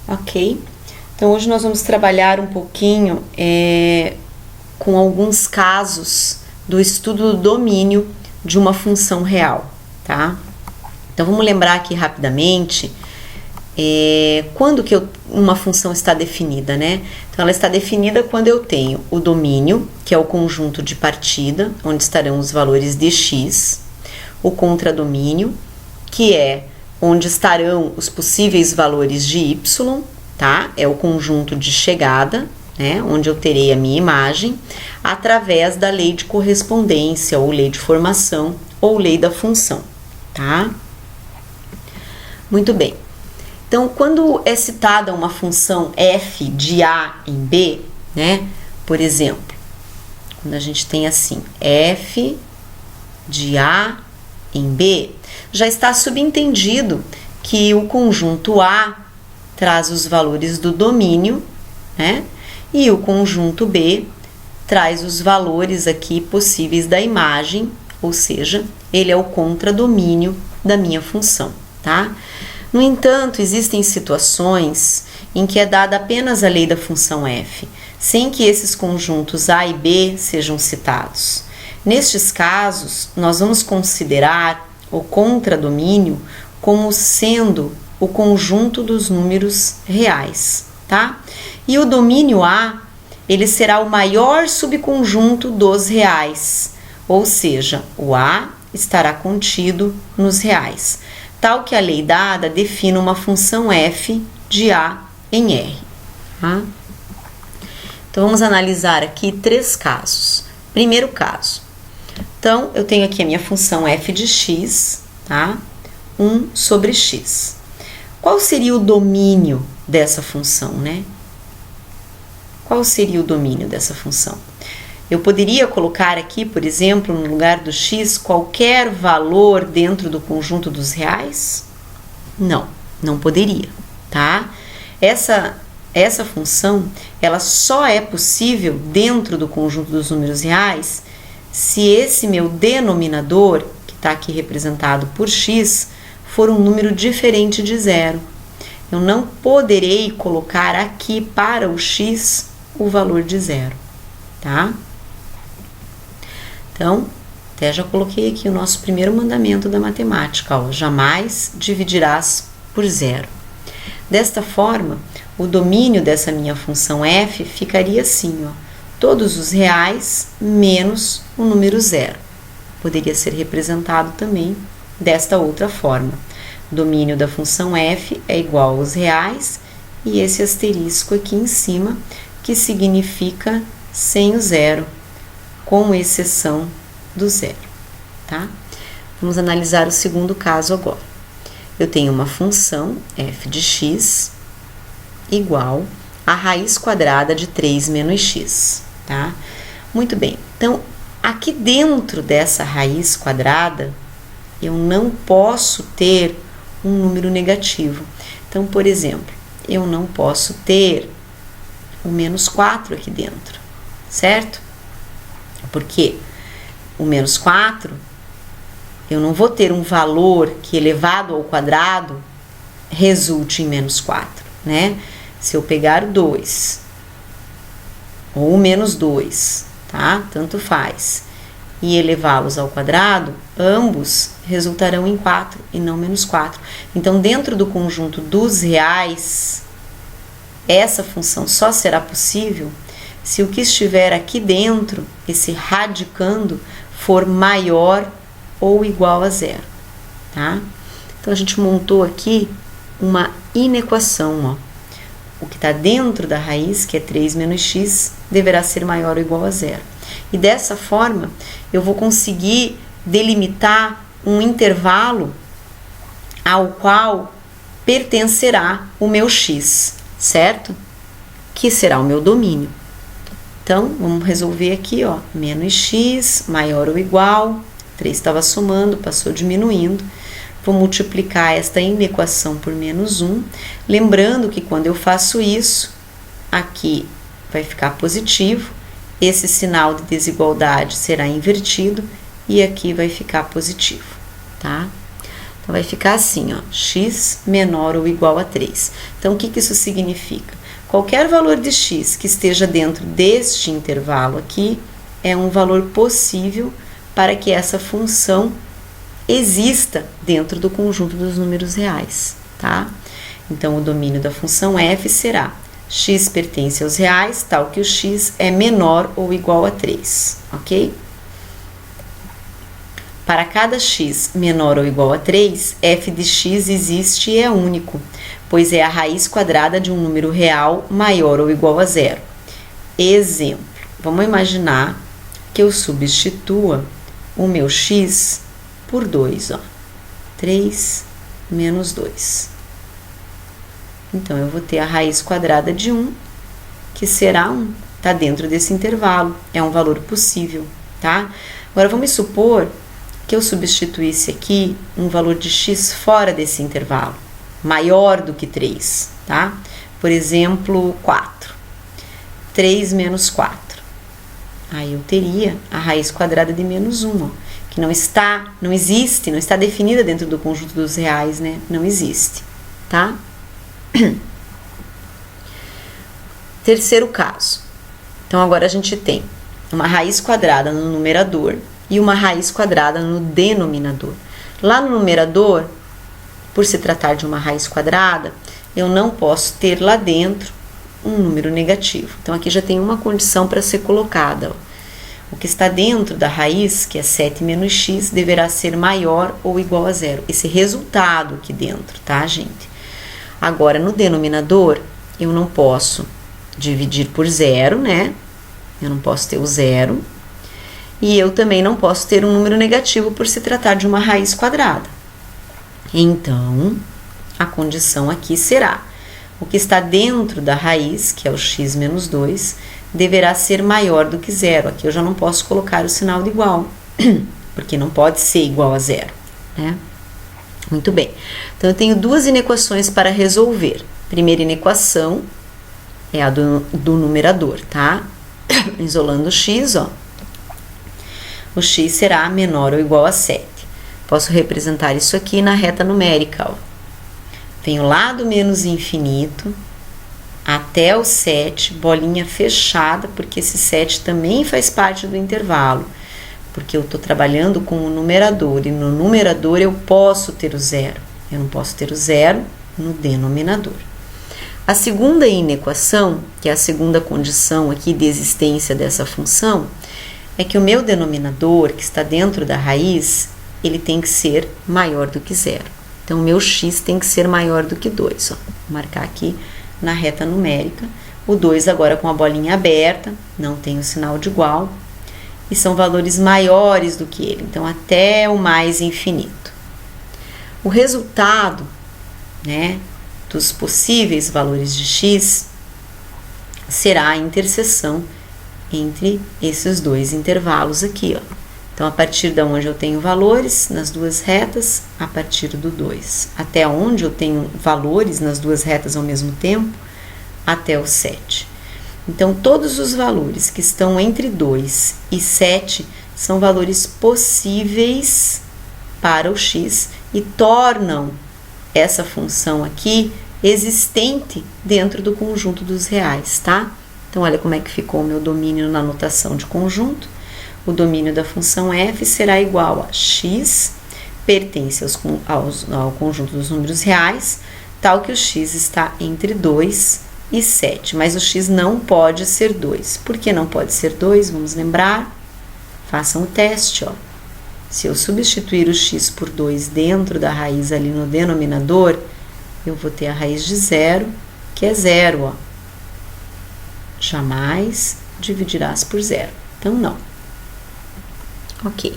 Ok? Então, hoje nós vamos trabalhar um pouquinho com alguns casos do estudo do domínio de uma função real, tá? Então, vamos lembrar aqui rapidamente quando que uma função está definida, né? Então, ela está definida quando eu tenho o domínio, que é o conjunto de partida, onde estarão os valores de x, o contradomínio, que é onde estarão os possíveis valores de y, tá? É o conjunto de chegada, né? Onde eu terei a minha imagem, através da lei de correspondência, ou lei de formação, ou lei da função, tá? Muito bem. Então, quando é citada uma função f de a em b, né? Por exemplo, quando a gente tem assim, f de a em b, já está subentendido que o conjunto A traz os valores do domínio, né? E o conjunto B traz os valores aqui possíveis da imagem, ou seja, ele é o contradomínio da minha função, tá? No entanto, existem situações em que é dada apenas a lei da função f, sem que esses conjuntos A e B sejam citados. Nestes casos, nós vamos considerar o contradomínio como sendo o conjunto dos números reais, tá? E o domínio A, ele será o maior subconjunto dos reais, ou seja, o A estará contido nos reais, tal que a lei dada define uma função f de A em R, tá? Então, vamos analisar aqui 3 casos. Primeiro caso. Então, eu tenho aqui a minha função f de x, tá? 1 sobre x. Qual seria o domínio dessa função, né? Qual seria o domínio dessa função? Eu poderia colocar aqui, por exemplo, no lugar do x, qualquer valor dentro do conjunto dos reais? Não, não poderia, tá? Essa função, ela só é possível dentro do conjunto dos números reais se esse meu denominador, que está aqui representado por x, for um número diferente de zero. Eu não poderei colocar aqui para o x o valor de zero, tá? Então, até já coloquei aqui o nosso primeiro mandamento da matemática, ó, jamais dividirás por zero. Desta forma, o domínio dessa minha função f ficaria assim, ó, todos os reais menos o número zero. Poderia ser representado também desta outra forma. O domínio da função f é igual aos reais e esse asterisco aqui em cima, que significa sem o zero, com exceção do zero, tá? Vamos analisar o segundo caso agora. Eu tenho uma função f de x igual a raiz quadrada de 3 menos x, tá? Muito bem, então, aqui dentro dessa raiz quadrada, eu não posso ter um número negativo. Então, por exemplo, eu não posso ter o menos 4 aqui dentro, certo? Porque o menos 4, eu não vou ter um valor que elevado ao quadrado resulte em menos 4, né? Se eu pegar o 2 ou o menos 2, tá? Tanto faz, e elevá-los ao quadrado, ambos resultarão em 4 e não menos 4. Então, dentro do conjunto dos reais, essa função só será possível se o que estiver aqui dentro, esse radicando, for maior ou igual a zero, tá? Então, a gente montou aqui uma inequação, ó. O que está dentro da raiz, que é 3 menos x, deverá ser maior ou igual a zero. E dessa forma, eu vou conseguir delimitar um intervalo ao qual pertencerá o meu x, certo? Que será o meu domínio. Então, vamos resolver aqui, ó, menos x, maior ou igual, 3 estava somando, passou diminuindo. Vou multiplicar esta inequação por menos 1, lembrando que quando eu faço isso, aqui vai ficar positivo, esse sinal de desigualdade será invertido e aqui vai ficar positivo, tá? Então, vai ficar assim, ó, x menor ou igual a 3. Então, o que isso significa? Qualquer valor de x que esteja dentro deste intervalo aqui é um valor possível para que essa função exista dentro do conjunto dos números reais, tá? Então, o domínio da função f será x pertence aos reais, tal que o x é menor ou igual a 3, ok? Para cada x menor ou igual a 3, f de x existe e é único, pois é a raiz quadrada de um número real maior ou igual a 0. Exemplo, vamos imaginar que eu substitua o meu x por 2, ó, 3 menos 2. Então, eu vou ter a raiz quadrada de 1, que será 1. Está dentro desse intervalo, é um valor possível, tá? Agora, vamos supor que eu substituísse aqui um valor de x fora desse intervalo, maior do que 3, tá? Por exemplo, 4. 3 menos 4. Aí eu teria a raiz quadrada de menos 1, ó, que não está definida dentro do conjunto dos reais, né? Não existe, tá? Terceiro caso. Então, agora a gente tem uma raiz quadrada no numerador e uma raiz quadrada no denominador. Lá no numerador, por se tratar de uma raiz quadrada, eu não posso ter lá dentro um número negativo. Então, aqui já tem uma condição para ser colocada, ó. O que está dentro da raiz, que é 7 menos x, deverá ser maior ou igual a 0. Esse resultado aqui dentro, tá, gente? Agora, no denominador, eu não posso dividir por 0, né? Eu não posso ter o 0. E eu também não posso ter um número negativo por se tratar de uma raiz quadrada. Então, a condição aqui será: o que está dentro da raiz, que é o x menos 2, deverá ser maior do que 0. Aqui eu já não posso colocar o sinal de igual, porque não pode ser igual a 0, né? Muito bem. Então, eu tenho duas inequações para resolver. Primeira inequação é a do numerador, tá? Isolando o x, ó. O x será menor ou igual a 7. Posso representar isso aqui na reta numérica, ó. Venho lá do menos infinito até o 7, bolinha fechada, porque esse 7 também faz parte do intervalo. Porque eu estou trabalhando com o numerador, e no numerador eu posso ter o 0. Eu não posso ter o 0 no denominador. A segunda inequação, que é a segunda condição aqui de existência dessa função, é que o meu denominador, que está dentro da raiz, ele tem que ser maior do que 0. Então, o meu x tem que ser maior do que 2. Ó. Vou marcar aqui na reta numérica. O 2 agora com a bolinha aberta, não tem o sinal de igual. E são valores maiores do que ele, então até o mais infinito. O resultado, né, dos possíveis valores de x será a interseção entre esses dois intervalos aqui, ó. Então, a partir de onde eu tenho valores nas duas retas, a partir do 2. Até onde eu tenho valores nas duas retas ao mesmo tempo, até o 7. Então, todos os valores que estão entre 2 e 7 são valores possíveis para o x e tornam essa função aqui existente dentro do conjunto dos reais, tá? Então, olha como é que ficou o meu domínio na notação de conjunto. O domínio da função f será igual a x, pertence ao conjunto dos números reais, tal que o x está entre 2 e 7, mas o x não pode ser 2. Por que não pode ser 2? Vamos lembrar? Façam o teste, ó. Se eu substituir o x por 2 dentro da raiz ali no denominador, eu vou ter a raiz de 0, que é 0, ó. Jamais dividirás por 0. Então, não. Ok.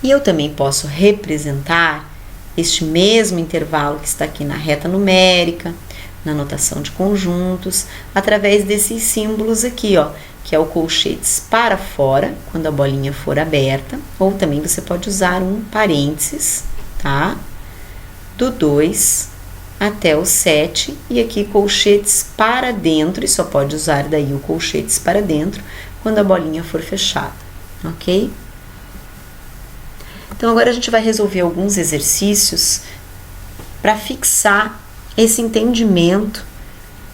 E eu também posso representar este mesmo intervalo que está aqui na reta numérica, na notação de conjuntos, através desses símbolos aqui, ó, que é o colchetes para fora, quando a bolinha for aberta, ou também você pode usar um parênteses, tá? Do 2 até o 7, e aqui colchetes para dentro, e só pode usar daí o colchetes para dentro, quando a bolinha for fechada, ok? Então agora a gente vai resolver alguns exercícios para fixar esse entendimento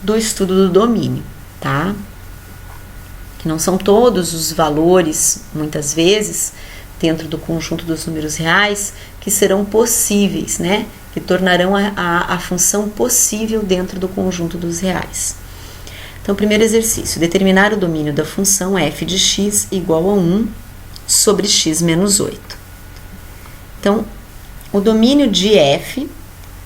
do estudo do domínio, tá? Que não são todos os valores, muitas vezes, dentro do conjunto dos números reais, que serão possíveis, né? Que tornarão a função possível dentro do conjunto dos reais. Então, primeiro exercício, determinar o domínio da função f de x igual a 1 sobre x menos 8. Então, o domínio de f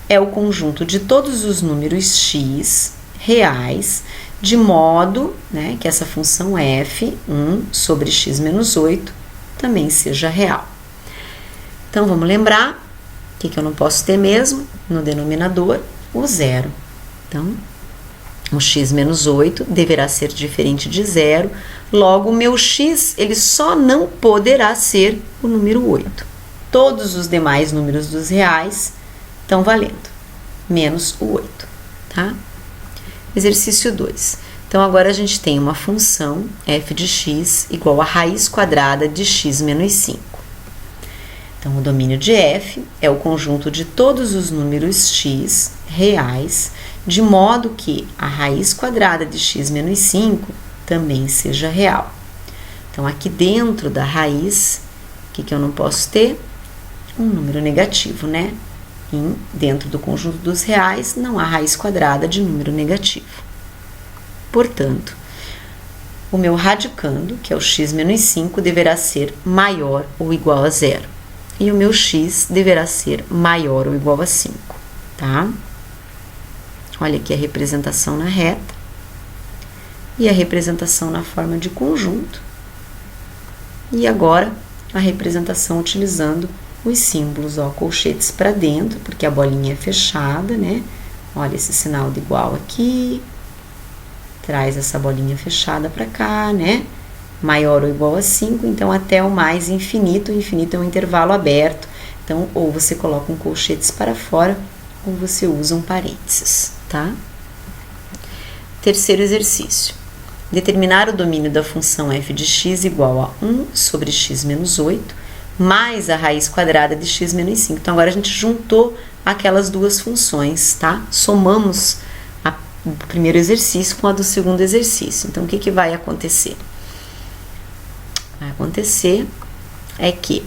é o conjunto de todos os números x reais, de modo, né, que essa função f, 1 sobre x menos 8, também seja real. Então, vamos lembrar que eu não posso ter mesmo no denominador o zero. Então, o x menos 8 deverá ser diferente de zero, logo o meu x ele só não poderá ser o número 8. Todos os demais números dos reais estão valendo, menos o 8, tá? Exercício 2. Então, agora a gente tem uma função f de x igual a raiz quadrada de x menos 5. Então, o domínio de f é o conjunto de todos os números x reais, de modo que a raiz quadrada de x menos 5 também seja real. Então, aqui dentro da raiz, o que eu não posso ter? Um número negativo, né? Dentro do conjunto dos reais, não há raiz quadrada de número negativo. Portanto, o meu radicando, que é o x menos 5, deverá ser maior ou igual a zero. E o meu x deverá ser maior ou igual a 5, tá? Olha aqui a representação na reta e a representação na forma de conjunto. E agora, a representação utilizando os símbolos, ó, colchetes para dentro, porque a bolinha é fechada, né? Olha esse sinal de igual aqui, traz essa bolinha fechada para cá, né? Maior ou igual a 5, então até o mais infinito. O infinito é um intervalo aberto, então ou você coloca um colchetes para fora ou você usa um parênteses, tá? Terceiro exercício. Determinar o domínio da função f de x igual a 1 sobre x menos 8 mais a raiz quadrada de x menos 5. Então, agora a gente juntou aquelas duas funções, tá? Somamos o primeiro exercício com a do segundo exercício. Então, o que vai acontecer? Vai acontecer é que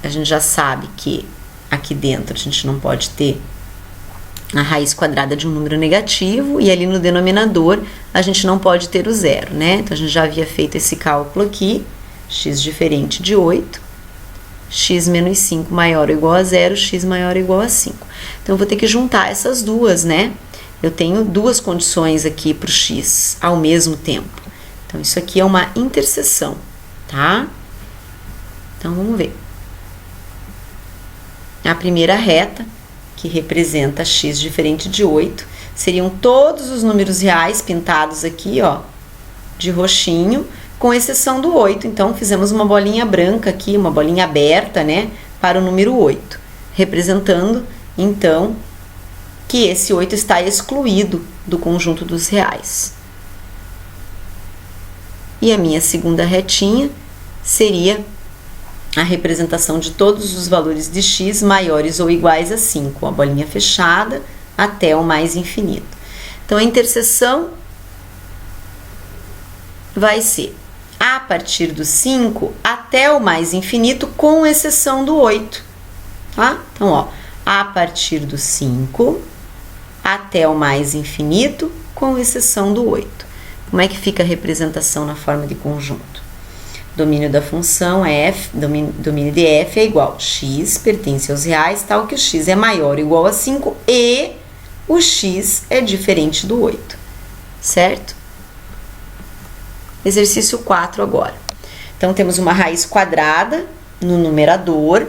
a gente já sabe que aqui dentro a gente não pode ter a raiz quadrada de um número negativo e ali no denominador a gente não pode ter o zero, né? Então, a gente já havia feito esse cálculo aqui, x diferente de 8, x menos 5 maior ou igual a zero, x maior ou igual a 5. Então, eu vou ter que juntar essas duas, né? Eu tenho duas condições aqui para o x ao mesmo tempo. Então, isso aqui é uma interseção, tá? Então, vamos ver. A primeira reta, que representa x diferente de 8, seriam todos os números reais pintados aqui, ó, de roxinho, com exceção do 8. Então, fizemos uma bolinha branca aqui, uma bolinha aberta, né, para o número 8, representando, então, que esse 8 está excluído do conjunto dos reais. E a minha segunda retinha seria a representação de todos os valores de x maiores ou iguais a 5, a bolinha fechada até o mais infinito. Então, a interseção vai ser a partir do 5 até o mais infinito, com exceção do 8, tá? Então, ó, a partir do 5 até o mais infinito, com exceção do 8. Como é que fica a representação na forma de conjunto? Domínio da função f, domínio de f é igual a x pertence aos reais, tal que o x é maior ou igual a 5 e o x é diferente do 8, certo? Exercício 4 agora. Então, temos uma raiz quadrada no numerador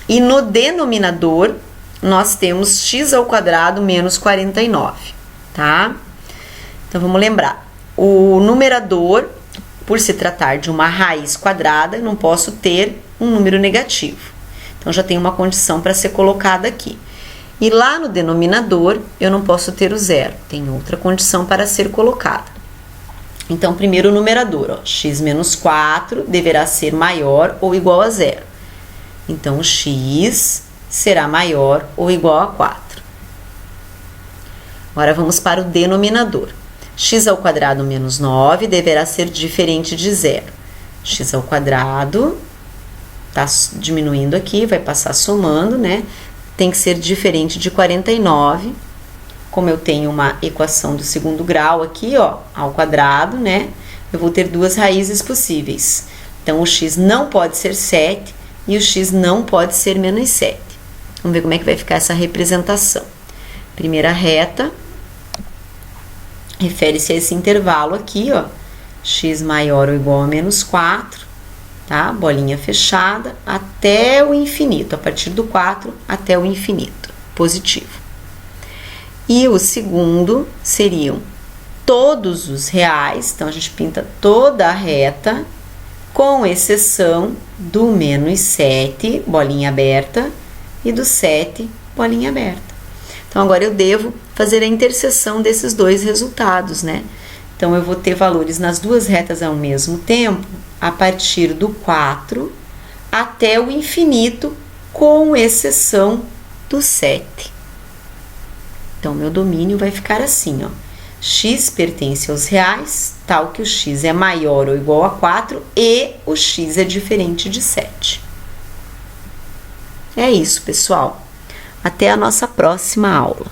e no denominador nós temos x ao quadrado menos 49, tá? Então, vamos lembrar. O numerador, por se tratar de uma raiz quadrada, eu não posso ter um número negativo. Então, já tem uma condição para ser colocada aqui. E lá no denominador, eu não posso ter o zero. Tem outra condição para ser colocada. Então, primeiro o numerador, ó, x menos 4 deverá ser maior ou igual a zero. Então, o x será maior ou igual a 4. Agora, vamos para o denominador. X ao quadrado menos 9 deverá ser diferente de zero. X ao quadrado, tá diminuindo aqui, vai passar somando, né? Tem que ser diferente de 49. Como eu tenho uma equação do segundo grau aqui, ó, ao quadrado, né? Eu vou ter duas raízes possíveis. Então, o x não pode ser 7 e o x não pode ser menos 7. Vamos ver como é que vai ficar essa representação. Primeira reta, refere-se a esse intervalo aqui, ó, x maior ou igual a menos 4, tá? Bolinha fechada, até o infinito, a partir do 4 até o infinito, positivo. E o segundo seriam todos os reais, então a gente pinta toda a reta, com exceção do menos 7, bolinha aberta, e do 7, bolinha aberta. Então, agora eu devo fazer a interseção desses dois resultados, né? Então, eu vou ter valores nas duas retas ao mesmo tempo, a partir do 4 até o infinito, com exceção do 7. Então, meu domínio vai ficar assim, ó. X pertence aos reais, tal que o x é maior ou igual a 4 e o x é diferente de 7. É isso, pessoal. Até a nossa próxima aula.